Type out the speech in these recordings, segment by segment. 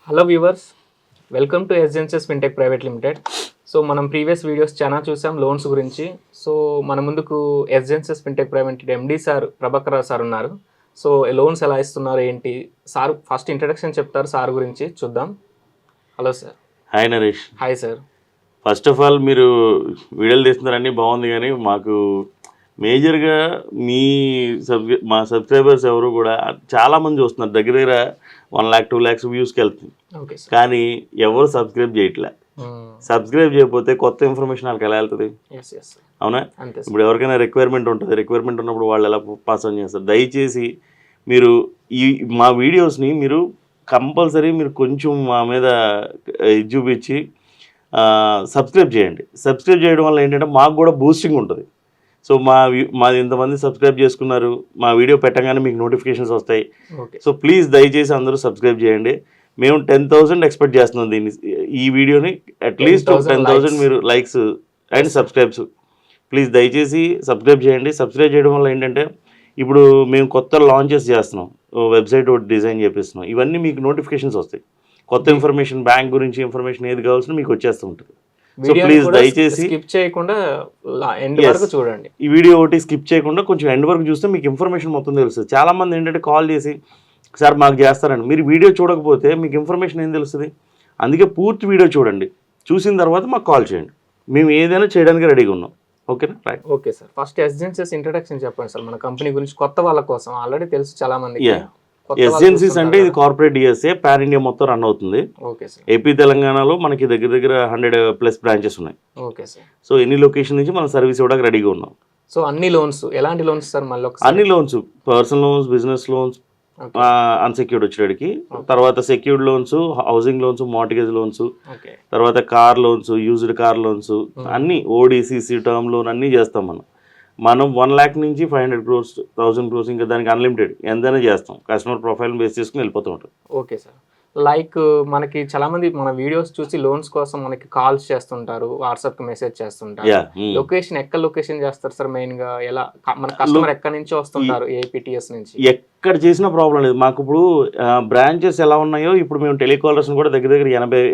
Hello viewers, welcome to ఎస్జెన్సెస్ fintech private limited. So మనం previous videos చాలా చూసాం లోన్స్ గురించి. సో మన ముందుకు ఎస్జెన్సెస్ fintech private MD sir Prabhakar Rao sir ఉన్నారు. సో లోన్స్ ఎలా ఇస్తున్నారు ఏంటి సార్ ఫస్ట్ ఇంట్రడక్షన్ చెప్తారు సార్ గురించి చూద్దాం. Hello sir. Hi Naresh. Hi sir. First of all మీరు వీడియోలు తీస్తున్నారన్నీ బాగుంది, కానీ మాకు మేజర్గా మా సబ్స్క్రైబర్స్ ఎవరు కూడా చాలామంది చూస్తున్నారు. దగ్గర దగ్గర 1 lakh 2 lakhs వ్యూస్కి వెళ్తుంది, కానీ ఎవరు సబ్స్క్రైబ్ చేయట్లే. సబ్స్క్రైబ్ చేయకపోతే కొత్త ఇన్ఫర్మేషన్ వాళ్ళకి ఎలా వెళ్తుంది? అవునా? ఇప్పుడు ఎవరికైనా రిక్వైర్మెంట్ ఉంటుంది, రిక్వైర్మెంట్ ఉన్నప్పుడు వాళ్ళు ఎలా పాస్ ఆన్ చేస్తారు? దయచేసి మీరు మా వీడియోస్ని మీరు కంపల్సరీ మీరు కొంచెం మా మీద ఇది చూపించి సబ్స్క్రైబ్ చేయండి. సబ్స్క్రైబ్ చేయడం వల్ల ఏంటంటే మాకు కూడా బూస్టింగ్ ఉంటుంది. సో మాది ఇంతమంది సబ్స్క్రైబ్ చేసుకున్నారు, మా వీడియో పెట్టగానే మీకు నోటిఫికేషన్స్ వస్తాయి. సో ప్లీజ్ దయచేసి అందరూ సబ్స్క్రైబ్ చేయండి. మేము 10,000 ఎక్స్పెక్ట్ చేస్తున్నాం ఈ వీడియోని. అట్లీస్ట్ 10,000 మీరు లైక్స్ అండ్ సబ్స్క్రైబ్స్ ప్లీజ్ దయచేసి సబ్స్క్రైబ్ చేయండి. సబ్స్క్రైబ్ చేయడం వల్ల ఏంటంటే ఇప్పుడు మేము కొత్త లాంచెస్ చేస్తున్నాం, వెబ్సైట్ ఒకటి డిజైన్ చేపిస్తున్నాం. ఇవన్నీ మీకు నోటిఫికేషన్స్ వస్తాయి. కొత్త ఇన్ఫర్మేషన్, బ్యాంక్ గురించి ఇన్ఫర్మేషన్ ఏది కావాల్సిన మీకు వచ్చేస్తూ ఉంటుంది. సో ప్లీజ్ దయచేసి స్కిప్ చేయకుండా ఎండ్ వరకు చూడండి. ఈ వీడియో ఒకటి స్కిప్ చేయకుండా కొంచెం ఎండ్ వరకు చూస్తే మీకు ఇన్ఫర్మేషన్ మొత్తం తెలుస్తుంది. చాలామంది ఏంటంటే కాల్ చేసి సార్ మాకు చేస్తారండి. మీరు వీడియో చూడకపోతే మీకు ఇన్ఫర్మేషన్ ఏం తెలుస్తుంది? అందుకే పూర్తి వీడియో చూడండి, చూసిన తర్వాత మాకు కాల్ చేయండి. మేము ఏదైనా చేయడానికి రెడీగా ఉన్నాం. ఓకేనా? రైట్. Okay sir. ఫస్ట్ ఎస్జెన్సీస్ ఇంట్రడక్షన్ చెప్పండి సార్ మన కంపెనీ గురించి. కొత్త వాళ్ళ కోసం ఆల్రెడీ తెలుసు చాలా మంది. ఎస్జెన్సీస్ అంటే ఇది కార్పొరేట్ డిఎస్ఏ, పాన్ ఇండియా మొత్తం రన్ అవుతుంది. ఏపీ తెలంగాణలో మనకి దగ్గర దగ్గర 100+ బ్రాంచెస్ ఉన్నాయి. Okay sir. సో ఎన్ని లొకేషన్ నుంచి మనం సర్వీస్ ఇవ్వడానికి రెడీగా ఉన్నాం. సో అన్ని లోన్స్ ఎలాంటి లోన్స్ సార్? మళ్ళీ అన్ని loans, personal loans, business loans, unsecured వచ్చేటికి, తర్వాత secured loans, housing loans, mortgage loans, తర్వాత car loans, used car loans, అన్ని ఓడిసిసి, టర్మ్ లోన్ అన్నీ చేస్తాం. మనం 1 lakh నుంచి 500 crores 1000 crores ఇంకా దానికి అన్లిమిటెడ్ ఎంతైనా చేస్తాం. కస్టమర్ ప్రొఫైల్ బేస్ చేసుకుని వెళ్ళిపోతూ ఉంటాం. Okay sir. లైక్ మనకి చాలా మంది మన వీడియోస్ చూసి లోన్స్ కోసం మనకి కాల్స్ చేస్తుంటారు, వాట్సాప్ మెసేజ్ చేస్తుంటారు. లొకేషన్ ఎక్కడ లొకేషన్ చేస్తారు సార్? మెయిన్ గా ఎలా మన కస్టమర్ ఎక్కడి నుంచి వస్తుంటారు? ఏపీటీఎస్ నుంచి. ఎక్కడ చేసినా ప్రాబ్లం లేదు మాకు. ఇప్పుడు బ్రాంచెస్ ఎలా ఉన్నాయో ఇప్పుడు మేము టెలికాలర్స్ కూడా దగ్గర దగ్గర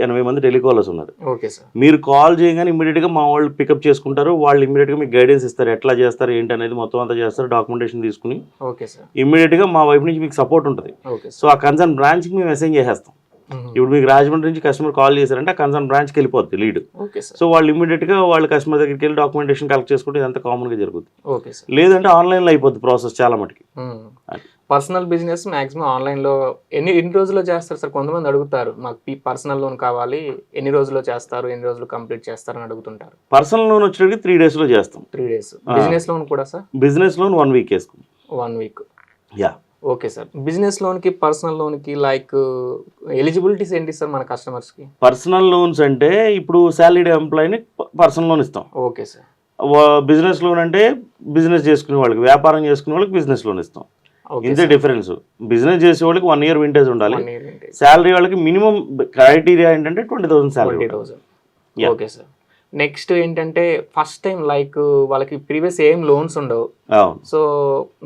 80 మంది టెలికాలర్స్ ఉన్నారు. Okay sir. మీరు కాల్ చేయగానే ఇమీడియట్ గా మా వాళ్ళు పికప్ చేసుకుంటారు. వాళ్ళు ఇమీడియట్ గా మీకు గైడెన్స్ ఇస్తారు, ఎట్లా చేస్తారు ఏంటి అనేది మొత్తం అంతా చేస్తారు. డాక్యుమెంటేషన్ తీసుకుని ఇమీడియట్ గా మా వైపు నుంచి మీకు సపోర్ట్ ఉంటుంది. సో ఆ కన్సర్న్ బ్రాంచ్ కి మేము అసైన్ చేసేస్తాం. ఇప్పుడు మీకు రాజమండ్రి నుంచి కస్టమర్ కాల్ చేశారంటే ఆ కన్సర్న్ బ్రాంచ్కి వెళ్ళిపోద్ది లీడ్. సో వాళ్ళు ఇమీడియట్ గా వాళ్ళ కస్టమర్ దగ్గరికి వెళ్ళి డాక్యుమెంటేషన్ కలెక్ట్ చేసుకుంటే ఇదంతా కామన్ గా జరుగుతుంది. లేదంటే ఆన్లైన్ లో అయిపోద్ది ప్రాసెస్ చాలా మటుకి. పర్సనల్ బిజినెస్ మాక్సిమం ఆన్లైన్ లో ఎన్ని రోజుల్లో చేస్తారు సార్? కొంతమంది అడుగుతారు మాకు పర్సనల్ లోన్ కావాలి, ఎన్ని రోజుల్లో చేస్తారు, ఎన్ని రోజులు కంప్లీట్ చేస్తారు అని అడుగుతుంటారు. పర్సనల్ లోన్ వచ్చేటికి 3 days లో చేస్తాం. 3 days. బిజినెస్ లోన్ కూడా సార్? బిజినెస్ లోన్ 1 week వేసుకుంటాం. 1 week. Yeah. Okay sir. Business loan కి, పర్సనల్ లోన్ కి లైక్ ఎలిజిబిలిటీస్ ఏంటి సార్ మన కస్టమర్స్ కి? పర్సనల్ లోన్స్ అంటే ఇప్పుడు సాలరీడ్ ఎంప్లాయీని పర్సనల్ లోన్ ఇస్తాం. Okay sir. బిజినెస్ లోన్ అంటే బిజినెస్ చేసుకునే వాళ్ళకి, వ్యాపారం చేసుకునే వాళ్ళకి బిజినెస్ లోన్ ఇస్తాం. ఇంతే డిఫరెన్స్. బిజినెస్ చేసే వాళ్ళకి 1 year వింటేజ్ ఉండాలి. శాలరీ వాళ్ళకి మినిమం క్రైటీరియా ఏంటంటే 20,000 శాలరీ. Okay sir. నెక్స్ట్ ఏంటంటే ఫస్ట్ టైం లైక్ వాళ్ళకి ప్రీవియస్ ఏం లోన్స్ ఉండవు. సో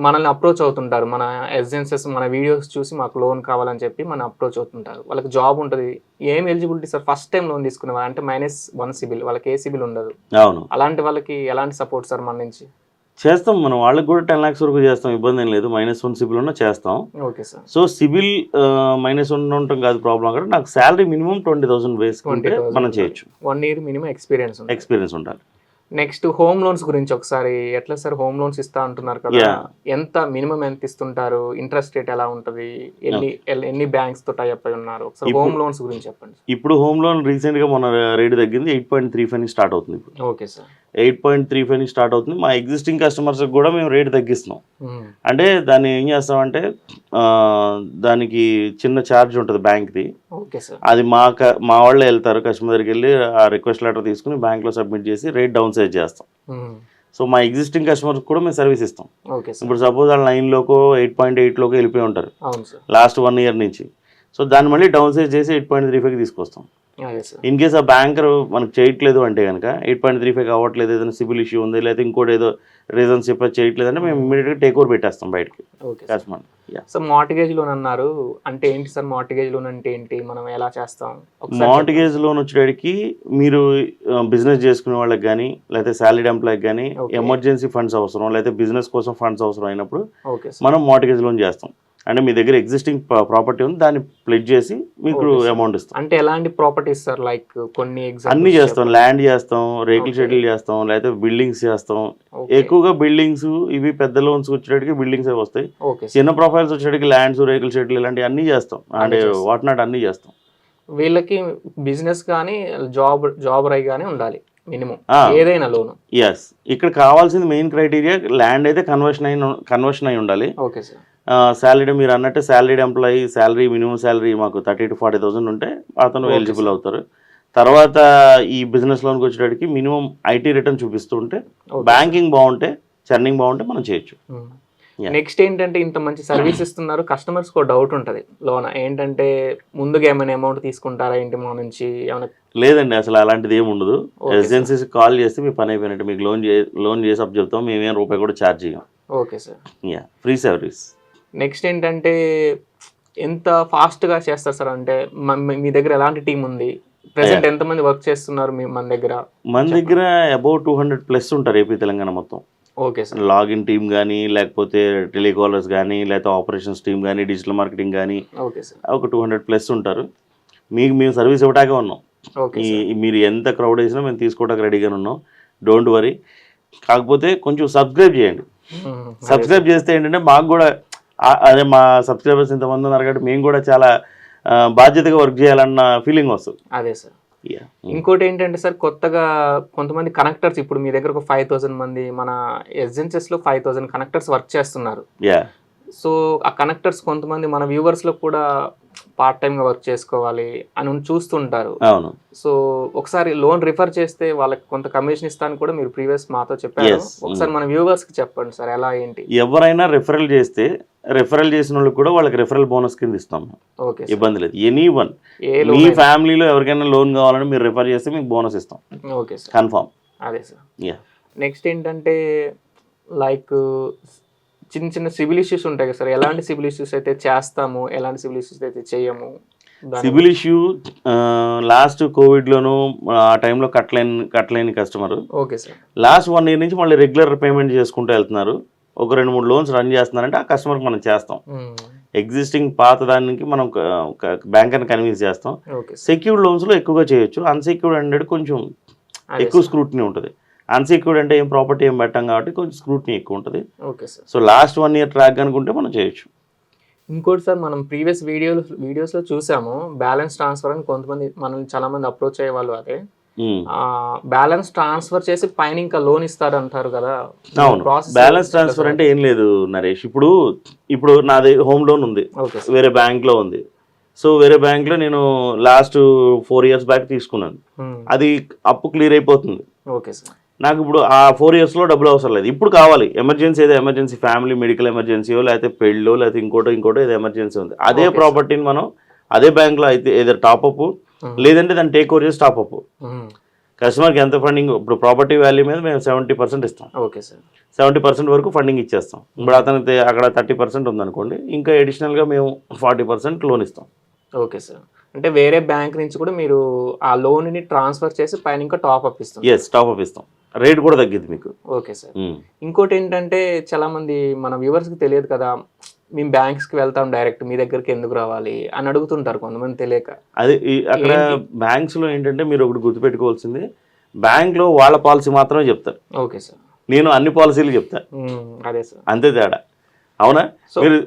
మనల్ని అప్రోచ్ అవుతుంటారు, మన ఎస్జెన్సెస్ మన వీడియోస్ చూసి మాకు లోన్ కావాలని చెప్పి మన అప్రోచ్ అవుతుంటారు. వాళ్ళకి జాబ్ ఉంటుంది. ఏం eligibility sir first time loan తీసుకునే వాళ్ళంటే? -1 సిబిల్, వాళ్ళకి ఏ సిబిల్ ఉండదు. అలాంటి వాళ్ళకి ఎలాంటి సపోర్ట్ సార్ మన నుంచి? చేస్తాం మనం. వాళ్ళకి కూడా 10 lakhs వరకు చేస్తాం, ఇబ్బంది ఏం లేదు. -1 సిబిల్ ఉన్నా చేస్తాం. Okay sir. సో సిబిల్ -1 ఉండటం కాదు ప్రాబ్లం. కూడా నాకు శాలరీ మినిమం 20,000 వేసుకుంటే మనం చేయొచ్చు. 1 year మినిమం ఎక్స్పీరియన్స్ ఉండాలి. నెక్స్ట్ హోమ్ లోన్స్ గురించి ఒకసారి ఎట్లా సార్? హోమ్ లోన్స్ ఇస్తా అంటున్నారు కదా, ఎంత మినిమం ఎంత ఇస్తుంటారు? ఇంట్రెస్ట్ రేట్ ఎలా ఉంటుంది? ఎన్ని బ్యాంక్స్ తో టై అప్ అయి ఉన్నారు? ఒకసారి హోమ్ లోన్స్ గురించి చెప్పండి. ఇప్పుడు హోమ్ లోన్ రీసెంట్ గా మన రేట్ తగ్గింది, 8.35 నుంచి స్టార్ట్ అవుతుంది. Okay sir. 8.35 నుంచి స్టార్ట్ అవుతుంది. మా ఎగ్జిస్టింగ్ కస్టమర్స్ కూడా మేము రేట్ తగ్గిస్తున్నాం. అంటే దాన్ని ఏం చేస్తామంటే దానికి చిన్న ఛార్జ్ ఉంటుంది బ్యాంక్ది. అది మా వాళ్ళే వెళ్తారు, కస్టమర్ దగ్గరికి వెళ్ళి ఆ రిక్వెస్ట్ లెటర్ తీసుకుని బ్యాంక్లో సబ్మిట్ చేసి రేట్ డౌన్ సైజ్ చేస్తాం. సో మా ఎగ్జిస్టింగ్ కస్టమర్స్ కూడా మేము సర్వీస్ ఇస్తాం. ఇప్పుడు సపోజ్ వాళ్ళు 9లోకో 8.8లోకి వెళ్ళిపోయి ఉంటారు లాస్ట్ 1 year నుంచి. సో దాన్ని మళ్ళీ డౌన్ సైజ్ చేసి 8.35కి తీసుకొస్తాం. అదే సార్. ఇన్ కేస్ ఆ బ్యాంకర్ మనకు చేయట్లేదు అంటే కనుక 8.35 అవ్వట్లేదు, ఏదైనా సిబిల్ ఇష్యూ ఉంది, లేదా ఇంకోటి ఏదో రీజన్స్ చెప్పి చేయట్లేదు అంటే మేము ఇమీడియట్గా టేక్ ఓవర్ పెట్టేస్తాం బయటకి. Okay customer. So mortgage loan అన్నారు అంటే ఏంటి సార్? మార్టిగేజ్ లోన్ అంటే ఏంటి, మనం ఎలా చేస్తాం? మార్టిగేజ్ లోన్ వచ్చేటికి మీరు బిజినెస్ చేసుకునే వాళ్ళకి కానీ, లేకపోతే సాలరీడ్ ఎంప్లాయ్కి కానీ ఎమర్జెన్సీ ఫండ్స్ అవసరం, లేకపోతే బిజినెస్ కోసం ఫండ్స్ అవసరం అయినప్పుడు మనం మార్టిగేజ్ లోన్ చేస్తాం. అంటే మీ దగ్గర ఎగ్జిస్టింగ్ ప్రాపర్టీ ఉంది, దాన్ని ప్లెడ్జ్ చేసి మీకు అమౌంట్ ఇస్తాం. అంటే ఎలాంటి ప్రాపర్టీస్ సార్? లైక్ కొన్ని అన్ని చేస్తాం. ల్యాండ్ చేస్తాం, రేకుల షెడ్యూల్ చేస్తాం, లేకపోతే బిల్డింగ్స్ చేస్తాం. ఎక్కువగా బిల్డింగ్స్ ఇవి పెద్ద లోన్స్ వచ్చేటికి బిల్డింగ్స్ వస్తాయి. చిన్న ప్రొఫైల్స్ వచ్చేటికి ల్యాండ్స్, రేకుల షెడ్యూల్ ఇలాంటి అన్ని చేస్తాం. అంటే వాట్ నాట్ అన్ని చేస్తాం. వీళ్ళకి బిజినెస్ కానీ జాబ్ రై కానీ ఉండాలి మినిమం ఏదైనా లోన్. ఎస్, ఇక్కడ కావాల్సింది మెయిన్ క్రైటీరియా ల్యాండ్ అయితే కన్వర్షన్ అయి ఉండాలి. Okay sir. శాలరీ మీరు అన్నట్టు salaried employee salary minimum salary మాకు 30,000 to 40,000 ఉంటే అతను ఎలిజిబుల్ అవుతారు. తర్వాత ఈ బిజినెస్ లోన్కి వచ్చేటికి మినిమం ఐటీ రిటర్న్ చూపిస్తూ ఉంటే, బ్యాంకింగ్ బాగుంటే, చర్నింగ్ బాగుంటే మనం చేయొచ్చు. నెక్స్ట్ ఏంటంటే ఇంత మంచి సర్వీస్ ఇస్తున్నారు, కస్టమర్స్ ఒక డౌట్ ఉంటుంది లోన్ ఏంటంటే ముందుగా ఏమైనా అమౌంట్ తీసుకుంటారా ఏంటి మా నుంచి ఏమైనా? లేదండి, అసలు అలాంటిది ఏమి ఉండదు. ఏజెన్సీస్ కాల్ చేస్తే మీ పని అయిపోయినట్టు, మీకు లోన్ చేసి అప్ చెప్తాం, మేమేం రూపాయి కూడా ఛార్జ్ చేయం. Okay sir. Free service. Next ఏంటంటే ఎంత ఫాస్ట్గా చేస్తారు సార్? అంటే మీ దగ్గర ఎలాంటి టీం ఉంది? ప్రెసెంట్ ఎంతమంది వర్క్ చేస్తున్నారు మన దగ్గర? మన దగ్గర అబౌట్ 200+ ఉంటారు ఏపీ తెలంగాణ మొత్తం. Okay sir. లాగిన్ టీమ్ కానీ, లేకపోతే టెలికాలర్స్ కానీ, లేకపోతే ఆపరేషన్స్ టీమ్ కానీ, డిజిటల్ మార్కెటింగ్ కానీ, ఓకే సార్, ఒక 200+ ఉంటారు. మేము సర్వీస్ ఇవ్వటాకే ఉన్నాం. మీరు ఎంత క్రౌడ్ వేసినా మేము తీసుకోవడానికి రెడీగానే ఉన్నాం. Don't worry. కాకపోతే కొంచెం సబ్స్క్రైబ్ చేయండి. సబ్స్క్రైబ్ చేస్తే ఏంటంటే మాకు కూడా అదే మా సబ్స్క్రైబర్స్ ఇంతమంది ఉన్నారు కాబట్టి మేము కూడా చాలా బాధ్యతగా వర్క్ చేయాలన్న ఫీలింగ్ వస్తుంది. అదే సార్. ఇంకోటి ఏంటంటే సార్, కొత్తగా కొంతమంది కనెక్టర్స్ ఇప్పుడు మీ దగ్గర ఒక 5,000 మంది మన ఏజెన్సీస్ లో 5,000 కనెక్టర్స్ వర్క్ చేస్తున్నారు. సో ఆ కనెక్టర్స్ కొంతమంది మన వ్యూవర్స్ లో కూడా పార్ట్ టైమ్ గా వర్క్ చేసుకోవాలి అని చూస్తుంటారు. అవును. సో ఒకసారి లోన్ రిఫర్ చేస్తే వాళ్ళకి కొంత కమిషన్ ఇస్తాను కూడా మీరు ప్రీవియస్ మాతో చెప్పారు. ఒకసారి మన వ్యూవర్స్ కి చెప్పండి సార్ ఎలా ఏంటి. ఎవరైనా రిఫరల్ చేస్తే రిఫరల్ చేసిన వాళ్ళకి కూడా వాళ్ళకి రిఫరల్ బోనస్ కింద ఇస్తాం. ఓకే, ఇబ్బంది లేదు. ఎనీవన్ మీ ఫ్యామిలీలో ఎవరికైనా లోన్ కావాలని మీరు రిఫర్ చేస్తే మీకు బోనస్ ఇస్తాం. Okay sir, confirm. అదే సార్. నెక్స్ట్ ఏంటంటే లైక్ చిన్న చిన్న సివిల్ ఇష్యూస్ ఉంటాయి కదా సార్, ఎలాంటి సివిల్ ఇష్యూస్ అయితే చేస్తాము, ఎలాంటి సివిల్ ఇష్యూస్ అయితే చేయము? సివిల్ ఇష్యూ లాస్ట్ కోవిడ్లోను ఆ టైంలో కట్టలేని customer. Okay sir. Last 1 year నుంచి మళ్ళీ రెగ్యులర్ పేమెంట్ చేసుకుంటూ వెళ్తున్నారు. ఒక 2-3 లోన్స్ రన్ చేస్తున్నారంటే ఆ కస్టమర్కి మనం చేస్తాం. ఎగ్జిస్టింగ్ పాత దానికి మనం బ్యాంకర్ని కన్విన్స్ చేస్తాం. సెక్యూర్డ్ లోన్స్లో ఎక్కువగా చేయొచ్చు. అన్సెక్యూర్డ్ అంటే కొంచెం ఎక్కువ స్క్రూటినీ ఉంటుంది. అన్సెక్యూర్డ్ అంటే ఏం ప్రాపర్టీ ఏం పెట్టాం కాబట్టి కొంచెం స్క్రూటినీ ఎక్కువ ఉంటుంది. Okay sir. So last 1 year track అనుకుంటే మనం చేయొచ్చు. ఇంకోటి సార్, మనం ప్రీవియస్ వీడియోస్లో చూసాము బ్యాలెన్స్ ట్రాన్స్ఫర్ అని కొంతమంది మనల్ని చాలా మంది అప్రోచ్ అయ్యే వాళ్ళు. అదే బ్యాలెన్స్ ట్రాన్స్ఫర్ చేసి పైన ఇంకా లోన్ ఇస్తారు అంటారు కదా. అవును, బ్యాలెన్స్ ట్రాన్స్ఫర్ అంటే ఏం లేదు నరేష్. ఇప్పుడు నాది హోమ్ లోన్ ఉంది, వేరే బ్యాంక్ లో ఉంది. సో వేరే బ్యాంక్ లో నేను లాస్ట్ 4 years బ్యాక్ తీసుకున్నాను. అది అప్పు క్లియర్ అయిపోతుంది. Okay sir. నాకు ఇప్పుడు ఆ 4 years లో డబ్బులు అవసరం లేదు. ఇప్పుడు కావాలి ఎమర్జెన్సీ, ఏదో ఎమర్జెన్సీ ఫ్యామిలీ మెడికల్ ఎమర్జెన్సీయో, లేకపోతే పెళ్ళో, లేకపోతే ఇంకోటో ఏదో ఎమర్జెన్సీ ఉంది. అదే ప్రాపర్టీని మనం అదే బ్యాంక్ లో అయితే ఏదో టాప్అప్, లేదంటే దాన్ని టేక్ ఓవర్ చేసి టాప్అప్. కస్టమర్కి ఎంత ఫండింగ్, ఇప్పుడు ప్రాపర్టీ వాల్యూ మీద మేము 70% ఇస్తాం. Okay sir. 70% వరకు ఫండింగ్ ఇచ్చేస్తాం. ఇప్పుడు అతనికి అక్కడ 30% ఉందనుకోండి, ఇంకా అడిషనల్గా మేము 40% లోన్ ఇస్తాం. Okay sir. అంటే వేరే బ్యాంక్ నుంచి కూడా మీరు ఆ లోన్ని ట్రాన్స్ఫర్ చేసి పైన ఇంకా టాప్అప్ ఇస్తాం. ఎస్, టాప్అప్ ఇస్తాం. రేట్ కూడా తగ్గిద్ది మీకు. Okay sir. ఇంకోటి ఏంటంటే చాలా మంది మన వ్యూవర్స్కి తెలియదు కదా, మేము బ్యాంక్స్కి వెళ్తాం డైరెక్ట్, మీ దగ్గరికి ఎందుకు రావాలి అని అడుగుతుంటారు కొంతమంది తెలియక. అది అక్కడ బ్యాంక్స్లో ఏంటంటే మీరు ఒకటి గుర్తుపెట్టుకోవాల్సింది, బ్యాంక్లో వాళ్ళ పాలసీ మాత్రమే చెప్తారు. Okay sir. నేను అన్ని పాలసీలు చెప్తాను. అదే సార్, అంతే తేడా. అవునా?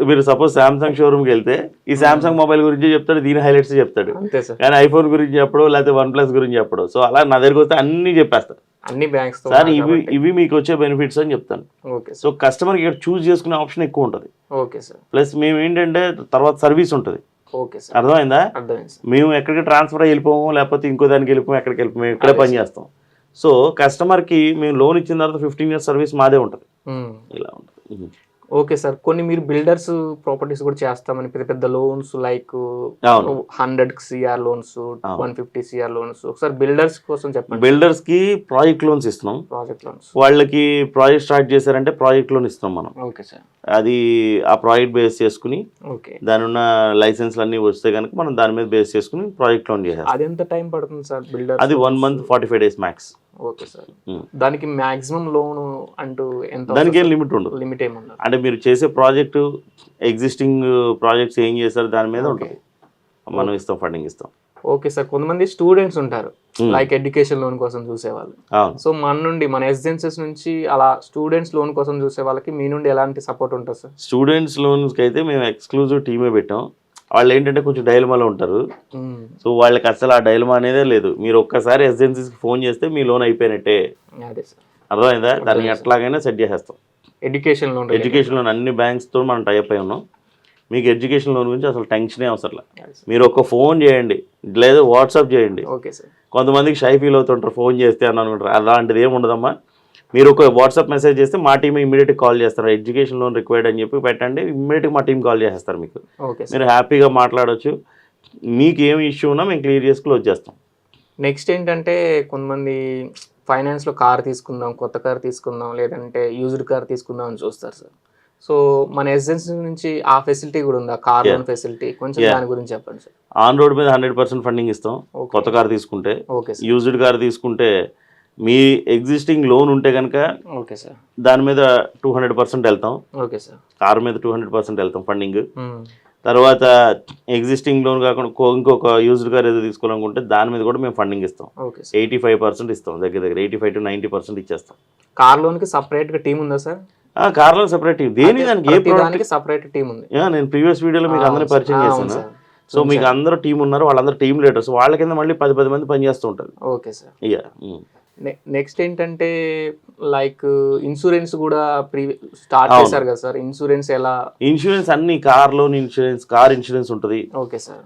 మీరు సపోజ్ శాంసంగ్ షోరూమ్కి వెళ్తే ఈ శాంసంగ్ మొబైల్ గురించి చెప్తాడు, దీని హైలైట్స్ చెప్తాడు. కానీ ఐఫోన్ గురించి చెప్పడం, లేకపోతే OnePlus గురించి చెప్పడం. సో అలా నా దగ్గరికి వస్తే అన్ని చెప్పేస్తాను. అన్ని బ్యాంక్స్ సార్ ఇవి మీకు వచ్చే బెనిఫిట్స్ అని చెప్తాను. సో కస్టమర్ ఇక్కడ చూస్ చేసుకునే ఆప్షన్ ఎక్కువ ఉంటుంది. Okay sir. ప్లస్ మేము ఏంటంటే తర్వాత సర్వీస్ ఉంటుంది. Okay sir. అర్థమైందా? అర్థమైంది. మేము ఎక్కడికి ట్రాన్స్ఫర్ అయ్యి వెళ్ళిపోము, లేకపోతే ఇంకో దానికి వెళ్ళిపోము, ఎక్కడికి వెళ్ళిపోము, మేము ఇక్కడే పని చేస్తాం. సో కస్టమర్కి మేము లోన్ ఇచ్చిన తర్వాత 15 years సర్వీస్ మాదే ఉంటుంది. ఇలా ఉంటుంది. Okay sir. కొన్ని మీరు బిల్డర్స్ ప్రాపర్టీస్ కూడా చేస్తామని పెద్ద పెద్ద లోన్స్ లైక్ అవును 100 సిఆర్ లోన్స్, 150 సిఆర్ లోన్స్. ఒకసారి బిల్డర్స్ కోసం చెప్పండి. బిల్డర్స్కి ప్రాజెక్ట్ లోన్స్ ఇస్తున్నాం. Project loans. వాళ్ళకి ప్రాజెక్ట్ స్టార్ట్ చేశారంటే ప్రాజెక్ట్ లోన్ ఇస్తాం మనం. Okay sir. అది ఆ ప్రాజెక్ట్ బేస్ చేసుకుని ఓకే. దాని ఉన్న లైసెన్స్లు అన్నీ వస్తే కనుక మనం దాని మీద బేస్ చేసుకుని ప్రాజెక్ట్ లోన్ చేసేస్తాం. అది ఎంత టైం పడుతుంది సార్ బిల్డర్? అది 1 month 45 days max. Okay sir. దానికి మాక్సిమం లోన్ అంటూ ఎంత? దానికి ఏం లిమిట్ ఉండదు. లిమిట్ ఏమన్నా అంటే మీరు చేసే ప్రాజెక్టు ఎగ్జిస్టింగ్ ప్రాజెక్ట్స్ ఏం చేశారు దాని మీద ఉంటుంది. మనం ఇస్తాం, ఫండింగ్ ఇస్తాం. Okay sir. కొంతమంది స్టూడెంట్స్ ఉంటారు లైక్ ఎడ్యుకేషన్ లోన్ కోసం చూసేవాళ్ళు. సో మన ఎస్జెన్సెస్ నుంచి అలా స్టూడెంట్స్ లోన్ కోసం చూసే వాళ్ళకి మీ నుండి ఎలాంటి సపోర్ట్ ఉంటుంది సార్? స్టూడెంట్స్ లోన్స్కి అయితే మేము ఎక్స్క్లూజివ్ టీమే పెట్టాం. వాళ్ళు ఏంటంటే కొంచెం డైలమాలో ఉంటారు. సో వాళ్ళకి అసలు ఆ డైలమా అనేదే లేదు. మీరు ఒక్కసారి ఎస్జెన్సీస్కి ఫోన్ చేస్తే మీ లోన్ అయిపోయినట్టే. అదే సార్. అర్థమైందా? దాన్ని ఎట్లాగైనా సెట్ చేసేస్తాం. ఎడ్యుకేషన్ లోన్ అన్ని బ్యాంక్స్తో మనం టైప్ అయి ఉన్నాం. మీకు ఎడ్యుకేషన్ లోన్ గురించి అసలు టెన్షనే అవసరం లేదు. మీరు ఒక ఫోన్ చేయండి, లేదా వాట్సాప్ చేయండి. Okay sir. కొంతమందికి షై ఫీల్ అవుతుంటారు ఫోన్ చేస్తే అని అనుకుంటారు. అలాంటిది ఏమి ఉండదమ్మా. మీరు ఒక వాట్సాప్ మెసేజ్ చేస్తే మా టీం ఇమీడియట్గా కాల్ చేస్తారు. ఎడ్యుకేషన్ లోన్ రిక్వైర్డ్ అని చెప్పి పెట్టండి, ఇమీడియట్గా మా టీం కాల్ చేస్తారు మీకు. మీరు హ్యాపీగా మాట్లాడవచ్చు. మీకు ఏమి ఇష్యూ ఉన్నా మేము క్లియర్ చేసి క్లోజ్ చేస్తాం. నెక్స్ట్ ఏంటంటే కొంతమంది ఫైనాన్స్లో కార్ తీసుకుందాం, కొత్త కార్ తీసుకుందాం, లేదంటే యూజ్డ్ కార్ తీసుకుందాం అని చూస్తారు సార్. సో మన ఎస్జెన్సీ నుంచి ఆ ఫెసిలిటీ కూడా ఉందా, కార్ లోన్ ఫెసిలిటీ? కొంచెం దాని గురించి చెప్పండి సార్. ఆన్ రోడ్ మీద 100% ఫండింగ్ ఇస్తాం కొత్త కార్ తీసుకుంటే. Okay sir. యూజ్డ్ కార్ తీసుకుంటే మీ ఎగ్జిస్టింగ్ లోన్ ఉంటే కనుక ఓకే సార్ దాని మీద 200% వెళ్తాం. Okay sir. కార్ మీద 200% వెళ్తాం ఫండింగ్. తర్వాత ఎగ్జిస్టింగ్ లోన్ కాకుండా ఇంకొక యూజ్డ్ కార్ ఏదో తీసుకోవాలనుకుంటే దాని మీద కూడా మేము ఫండింగ్ ఇస్తాం. 85% ఇస్తాం. దగ్గర 85 to 90% ఇచ్చేస్తాం. కార్ లోన్ కి సపరేట్ గా టీం ఉందా sir? Car loan separate team. దానికి సపరేట్ టీం ఉంది. నేను ప్రీవియస్ వీడియోలో మీకు అందరినీ పరిచయం చేశాను. సో మీకు అందరూ టీం ఉన్నారు, వాళ్ళందరూ టీం లీడర్స్. వాళ్ళ కింద మళ్ళీ 10 మంది పనిచేస్తూ ఉంటారు. Okay sir. నెక్స్ట్ ఏంటంటే లైక్ ఇన్సూరెన్స్ కూడా స్టార్ట్ చేశారు కదా సార్. ఇన్సూరెన్స్ ఎలా? ఇన్సూరెన్స్ అన్ని car loan insurance, car insurance ఉంటుంది. Okay sir.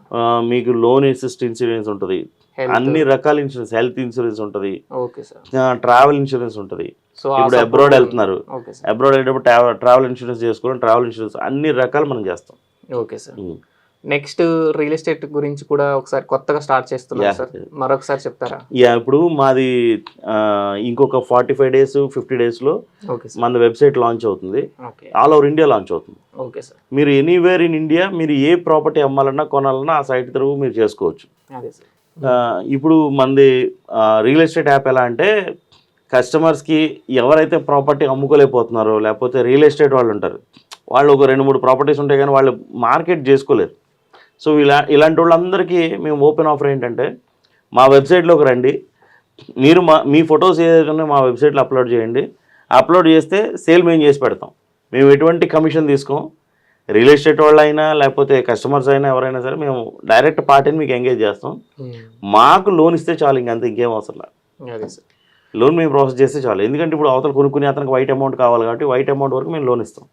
మీకు లోన్ అసిస్ట్ ఇన్సూరెన్స్ ఉంటుంది, అన్ని రకాల ఇన్సూరెన్స్, హెల్త్ ఇన్సూరెన్స్ ఉంటుంది. Okay sir. ట్రావెల్ ఇన్సూరెన్స్ ఉంటుంది. సో ఇప్పుడు అబ్రాడ్ వెళ్తున్నారు, అబ్రాడ్ వెళ్ళేటప్పుడు ట్రావెల్ ఇన్సూరెన్స్ చేసుకోవడం, ట్రావెల్ ఇన్సూరెన్స్ అన్ని రకాలు మనం చేస్తాం. Okay sir. Next real estate గురించి కూడా ఒకసారి కొత్తగా స్టార్ట్ చేస్తున్నారు సార్, మరొకసారి చెప్తారా? ఇప్పుడు మాది ఇంకొక 45 days 50 daysలో మన వెబ్సైట్ లాంచ్ అవుతుంది. ఆల్ ఓవర్ ఇండియా లాంచ్ అవుతుంది. Okay sir. మీరు ఎనీవేర్ ఇన్ ఇండియా మీరు ఏ ప్రాపర్టీ అమ్మాలన్నా కొనాలన్నా ఆ సైట్ త్రూ మీరు చేసుకోవచ్చు. అదే సార్. ఇప్పుడు మనది రియల్ ఎస్టేట్ యాప్ ఎలా అంటే కస్టమర్స్కి ఎవరైతే ప్రాపర్టీ అమ్ముకోలేకపోతున్నారో, లేకపోతే రియల్ ఎస్టేట్ వాళ్ళు ఉంటారు, వాళ్ళు ఒక 2-3 ప్రాపర్టీస్ ఉంటాయి కానీ వాళ్ళు మార్కెట్ చేసుకోలేరు. సో ఇలాంటి వాళ్ళందరికీ మేము ఓపెన్ ఆఫర్ ఏంటంటే మా వెబ్సైట్లోకి రండి, మీరు మీ ఫొటోస్ ఏదైనా మా వెబ్సైట్లో అప్లోడ్ చేయండి. అప్లోడ్ చేస్తే సేల్ మేము చేసి పెడతాం. మేము ఎటువంటి కమిషన్ తీసుకోం. రియల్ ఎస్టేట్ వాళ్ళు అయినా లేకపోతే కస్టమర్స్ అయినా ఎవరైనా సరే మేము డైరెక్ట్ పార్టీని మీకు ఎంగేజ్ చేస్తాం. మాకు లోన్ ఇస్తే చాలు, ఇంకంత ఇంకేం అవసరం లేదు. లోన్ మేము ప్రాసెస్ చేస్తే చాలు. ఎందుకంటే ఇప్పుడు అవతల కొనుక్కునే అతనికి వైట్ అమౌంట్ కావాలి కాబట్టి వైట్ అమౌంట్ వరకు మేము లోన్ ఇస్తాం.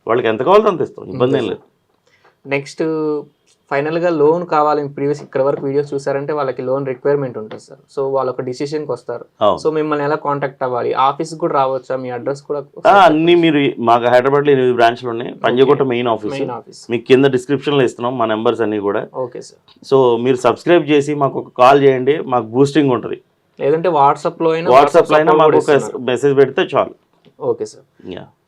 వాళ్ళకి ఎంత కావాలో అంత ఇస్తాం, ఇబ్బంది ఏం లేదు. నెక్స్ట్ ఫైనల్గా లోన్ కావాలి, ప్రీవియస్ ఇక్కడ వరకు వీడియోస్ చూసారంటే వాళ్ళకి లోన్ రిక్వైర్మెంట్ ఉంటుంది సార్. సో వాళ్ళు ఒక డిసిషన్కి వస్తారు. సో మిమ్మల్ని ఎలా కాంటాక్ట్ అవ్వాలి? ఆఫీస్కి కూడా రావచ్చా? మీ అడ్రస్ కూడా అన్ని మీరు మాకు హైదరాబాద్లో 8 బ్రాంచ్లు ఉన్నాయి. పంజగుట్ట మెయిన్ ఆఫీస్ మీకు కింద డిస్క్రిప్షన్లో ఇస్తున్నాం మా నెంబర్స్ అన్ని కూడా. Okay sir. సో మీరు సబ్స్క్రైబ్ చేసి మాకు ఒక కాల్ చేయండి, మాకు బూస్టింగ్ ఉంటుంది. లేదంటే వాట్సాప్లో అయినా మాకు ఒక మెసేజ్ పెడితే చాలు. Okay sir.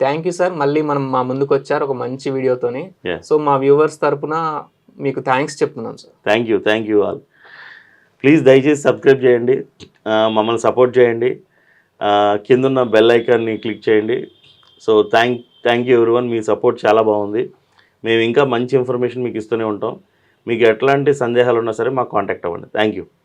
Thank you sir. మళ్ళీ మా ముందుకు వచ్చారు ఒక మంచి వీడియోతోని. సో మా వ్యూవర్స్ తరపున మీకు థ్యాంక్స్ చెప్తున్నాను sir. Thank you all. Please దయచేసి సబ్స్క్రైబ్ చేయండి, మమ్మల్ని సపోర్ట్ చేయండి, కిందున్న బెల్ ఐకాన్ని క్లిక్ చేయండి. So thank you everyone. Me support చాలా బాగుంది. మేము ఇంకా మంచి ఇన్ఫర్మేషన్ మీకు ఇస్తూనే ఉంటాం. మీకు ఎట్లాంటి సందేహాలు ఉన్నా సరే మాకు కాంటాక్ట్ అవ్వండి. Thank you.